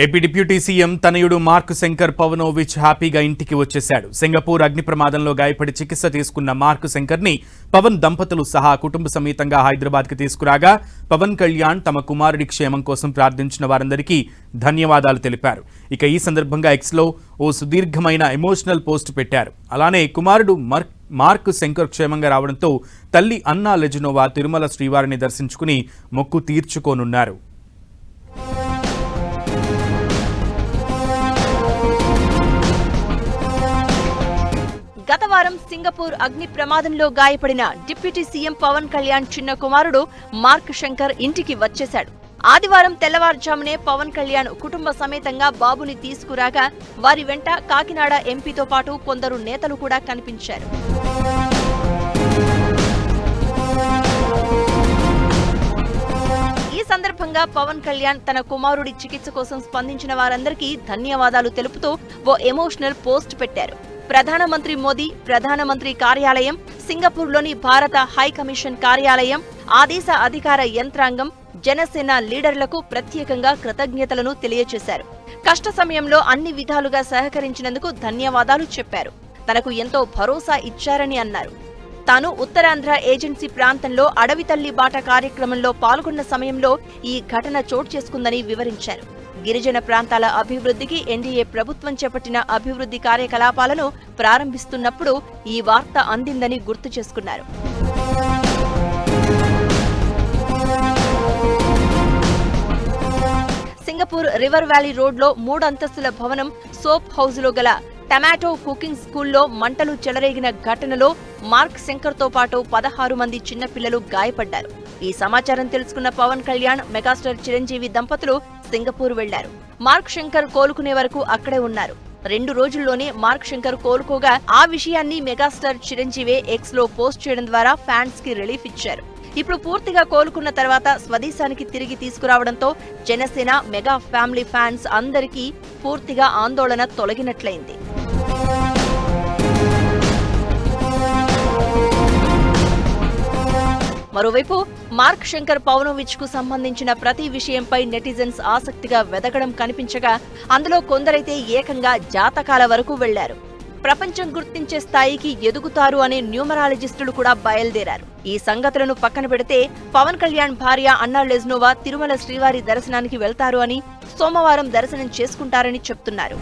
AP deputy CM తనయుడు mark Shankar Pavanovich హ్యాపీగా ఇంటికి వచ్చేశాడు. సింగపూర్ అగ్ని ప్రమాదంలో గాయపడి చికిత్స తీసుకున్న మార్క్ శంకర్ ని పవన్ దంపతులు సహా కుటుంబ సమేతంగా హైదరాబాద్ కి తీసుకురాగా పవన్ కళ్యాణ్ తమ కుమారుడి క్షేమం కోసం ప్రార్థించిన వారందరికీ ధన్యవాదాలు తెలిపారు. ఇక ఈ సందర్భంగా ఎక్స్ లో ఓ సుదీర్ఘమైన ఎమోషనల్ పోస్ట్ పెట్టారు. అలానే కుమారుడు మార్క్ శంకర్ క్షేమంగా రావడంతో తల్లి అన్నా లెజినోవా తిరుమల శ్రీవారిని దర్శించుకుని మొక్కు తీర్చుకోనున్నారు. గత వారం సింగపూర్ అగ్ని ప్రమాదంలో గాయపడిన డిప్యూటీ సీఎం పవన్ కళ్యాణ్ చిన్న కుమారుడు మార్క్ శంకర్ ఇంటికి వచ్చేశాడు. ఆదివారం తెల్లవారుజామునే పవన్ కళ్యాణ్ కుటుంబ సమేతంగా బాబుని తీసుకురాగా వారి వెంట కాకినాడ ఎంపీతో పాటు కొందరు నేతలు కూడా కనిపించారు. ఈ సందర్భంగా పవన్ కళ్యాణ్ తన కుమారుడి చికిత్స కోసం స్పందించిన వారందరికీ ధన్యవాదాలు తెలుపుతూ ఓ ఎమోషనల్ పోస్ట్ పెట్టారు. ప్రధానమంత్రి మోదీ, ప్రధానమంత్రి కార్యాలయం, సింగపూర్లోని భారత హై కమిషన్ కార్యాలయం, ఆ దేశ అధికార యంత్రాంగం, జనసేన లీడర్లకు ప్రత్యేకంగా కృతజ్ఞతలను తెలియజేశారు. కష్ట సమయంలో అన్ని విధాలుగా సహకరించినందుకు ధన్యవాదాలు చెప్పారు. తనకు ఎంతో భరోసా ఇచ్చారని అన్నారు. తాను ఉత్తరాంధ్ర ఏజెన్సీ ప్రాంతంలో అడవి తల్లి బాట కార్యక్రమంలో పాల్గొన్న సమయంలో ఈ ఘటన చోటు చేసుకుందని వివరించారు. గిరిజన ప్రాంతాల అభివృద్ధికి ఎన్డీఏ ప్రభుత్వం చేపట్టిన అభివృద్ధి కార్యకలాపాలను ప్రారంభిస్తున్నప్పుడు ఈ వార్త అందిందని గుర్తు చేసుకున్నారు. సింగపూర్ రివర్ వ్యాలీ రోడ్లో 3 అంతస్తుల భవనం సోప్ హౌస్లో గల టమాటో కుకింగ్ స్కూల్లో మంటలు చెలరేగిన ఘటనలో మార్క్ శంకర్తో పాటు 16 మంది చిన్నపిల్లలు గాయపడ్డారు. ఈ సమాచారం తెలుసుకున్న పవన్ కళ్యాణ్, మెగాస్టార్ చిరంజీవి దంపతులు సింగపూర్ వెళ్లారు. మార్క్ శంకర్ కోలుకునే వరకు అక్కడే ఉన్నారు. 2 రోజుల్లోనే మార్క్ శంకర్ కోలుకోగా ఆ విషయాన్ని మెగాస్టార్ చిరంజీవి ఎక్స్ లో పోస్ట్ చేయడం ద్వారా ఫ్యాన్స్ కి రిలీఫ్ ఇచ్చారు. ఇప్పుడు పూర్తిగా కోలుకున్న తర్వాత స్వదేశానికి తిరిగి తీసుకురావడంతో జనసేన, మెగా ఫ్యామిలీ ఫ్యాన్స్ అందరికీ పూర్తిగా ఆందోళన తొలగినట్లయింది. మరోవైపు మార్క్ శంకర్ పవనోవిచ్ కు సంబంధించిన ప్రతి విషయంపై నెటిజన్స్ ఆసక్తిగా వెదకడం కనిపించగా అందులో కొందరైతే ఏకంగా జాతకాల వరకు వెళ్లారు. ప్రపంచం గుర్తించే స్థాయికి ఎదుగుతారు అనే న్యూమరాలజిస్టులు కూడా బయలుదేరారు. ఈ సంగతులను పక్కన పెడితే పవన్ కళ్యాణ్ భార్య అన్నా లెజినోవా తిరుమల శ్రీవారి దర్శనానికి వెళ్తారు అని, సోమవారం దర్శనం చేసుకుంటారని చెప్తున్నారు.